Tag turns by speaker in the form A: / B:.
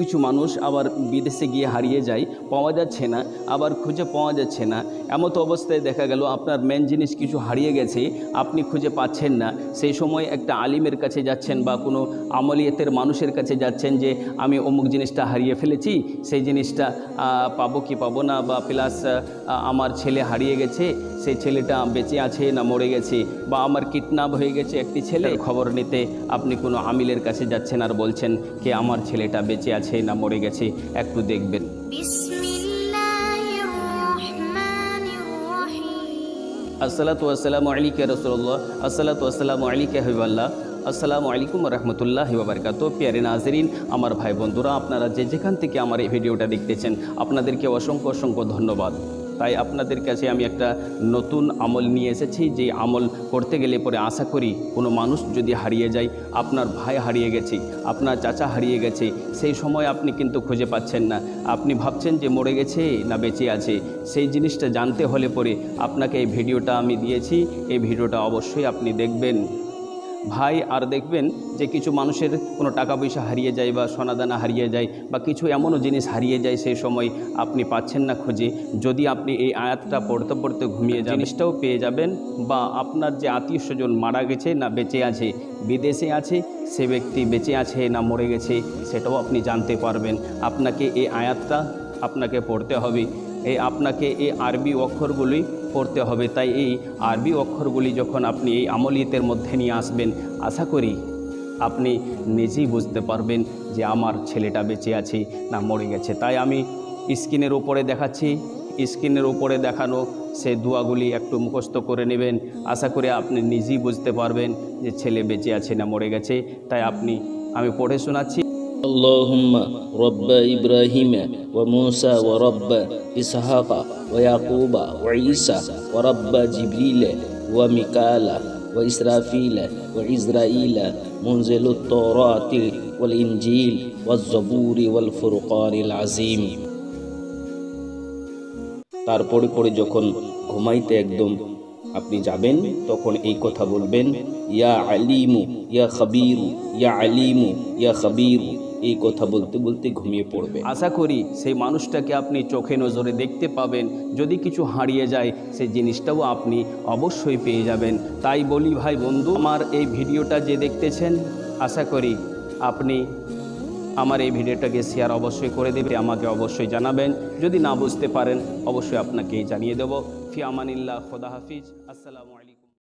A: কিছু মানুষ আবার বিদেশে গিয়ে হারিয়ে যায়, পাওয়া যাচ্ছে না, আবার খুঁজে পাওয়া যাচ্ছে না। এমতো অবস্থায় দেখা গেল আপনার মেন জিনিস কিছু হারিয়ে গেছে, আপনি খুঁজে পাচ্ছেন না। সেই সময় একটা আলিমের কাছে যাচ্ছেন বা কোনো আমলিয়াতের মানুষের কাছে যাচ্ছেন যে আমি অমুক জিনিসটা হারিয়ে ফেলেছি, সেই জিনিসটা পাবো কি পাবো না, বা প্লাস আমার ছেলে হারিয়ে গেছে, সেই ছেলেটা বেঁচে আছে না মরে গেছে, বা আমার কিডন্যাপ হয়ে গেছে একটি ছেলে, খবর নিতে আপনি কোনো আমিলের কাছে যাচ্ছেন আর বলছেন কে আমার ছেলেটা বেঁচে আছে না মরে গেছে, একটু দেখবেন। আসসালাতু ওয়াসসালামু আলাইকা রাসূলুল্লাহ, আসসালাতু ওয়াসসালামু আলাইকা হাবিবাল্লাহ, আসসালামু আলাইকুম রাহমাতুল্লাহি ওয়া বারাকাতুহু। প্রিয় নাজরিন, আমার ভাই বন্ধুরা, আপনারা যেখান থেকে আমার এই ভিডিওটা দেখতেছেন, আপনাদেরকে অসংখ্য অসংখ্য ধন্যবাদ। তাই আপনাদের কাছে আমি একটা নতুন আমল নিয়ে এসেছি, যে আমল করতে গেলে পরে আশা করি কোনো মানুষ যদি হারিয়ে যায়, আপনার ভাই হারিয়ে গেছে, আপনার চাচা হারিয়ে গেছে, সেই সময় আপনি কিন্তু খুঁজে পাচ্ছেন না, আপনি ভাবছেন যে মরে গেছে না বেঁচে আছে, সেই জিনিসটা জানতে হলে পরে আপনাকে এই ভিডিওটা আমি দিয়েছি, এই ভিডিওটা অবশ্যই আপনি দেখবেন ভাই। আর দেখবেন যে কিছু মানুষের কোনো টাকা পয়সা হারিয়ে যায় বা সোনাদানা হারিয়ে যায় বা কিছু এমনও জিনিস হারিয়ে যায়, সেই সময় আপনি পাচ্ছেন না খুঁজে। যদি আপনি এই আয়াতটা পড়তে পড়তে ঘুমিয়ে যান, জিনিসটাও পেয়ে যাবেন, বা আপনার যে আত্মীয় স্বজন মারা গেছে না বেঁচে আছে, বিদেশে আছে, সে ব্যক্তি বেঁচে আছে না মরে গেছে, সেটাও আপনি জানতে পারবেন। আপনাকে এই আয়াতটা আপনাকে পড়তে হবে, আপনাকে এই আরবি অক্ষরগুলি পড়তে হবে। তাই এই আরবি অক্ষরগুলি যখন আপনি এই আমলিয়াতের মধ্যে নিয়ে আসবেন, আশা করি আপনি নিজেই বুঝতে পারবেন যে আমার ছেলেটা বেঁচে আছে না মরে গেছে। তাই আমি স্ক্রিনের উপরে দেখাচ্ছি, স্ক্রিনের উপরে দেখানো সে দোয়াগুলি একটু মুখস্থ করে নেবেন। আশা করি আপনি নিজেই বুঝতে পারবেন যে ছেলে বেঁচে আছে না মরে গেছে। তাই আমি পড়ে শোনাচ্ছি।
B: اللهم رب إبراهيم وموسى ورب إسحاق ويعقوب وعيسى ورب جبريل وميكال وإسرافيل وإسرائيل منزل التوراة والإنجيل والزبور والفرقان العظيم। তারপরে পরে যখন ঘুমাইতে একদম আপনি যাবেন, তখন এই কথা বলবেন, ইয়া আলিমু ইয়া খাবীরু, ইয়া আলিমু ইয়া খাবীরু। এই কথা বলতে বলতে ঘুমিয়ে পড়বে।
A: আশা করি সেই মানুষটাকে আপনি চোখে নজরে দেখতে পাবেন। যদি কিছু হারিয়ে যায়, সেই জিনিসটাও আপনি অবশ্যই পেয়ে যাবেন। তাই বলি ভাই বন্ধু, আমার এই ভিডিওটা যে দেখতেছেন, আশা করি আপনি আমার এই ভিডিওটাকে শেয়ার অবশ্যই করে দেবে, আমাকে অবশ্যই জানাবেন। যদি না বুঝতে পারেন, অবশ্যই আপনাকে জানিয়ে দেব। ফি আমানিল্লাহ, খোদা হাফিজ, আসসালামু আলাইকুম।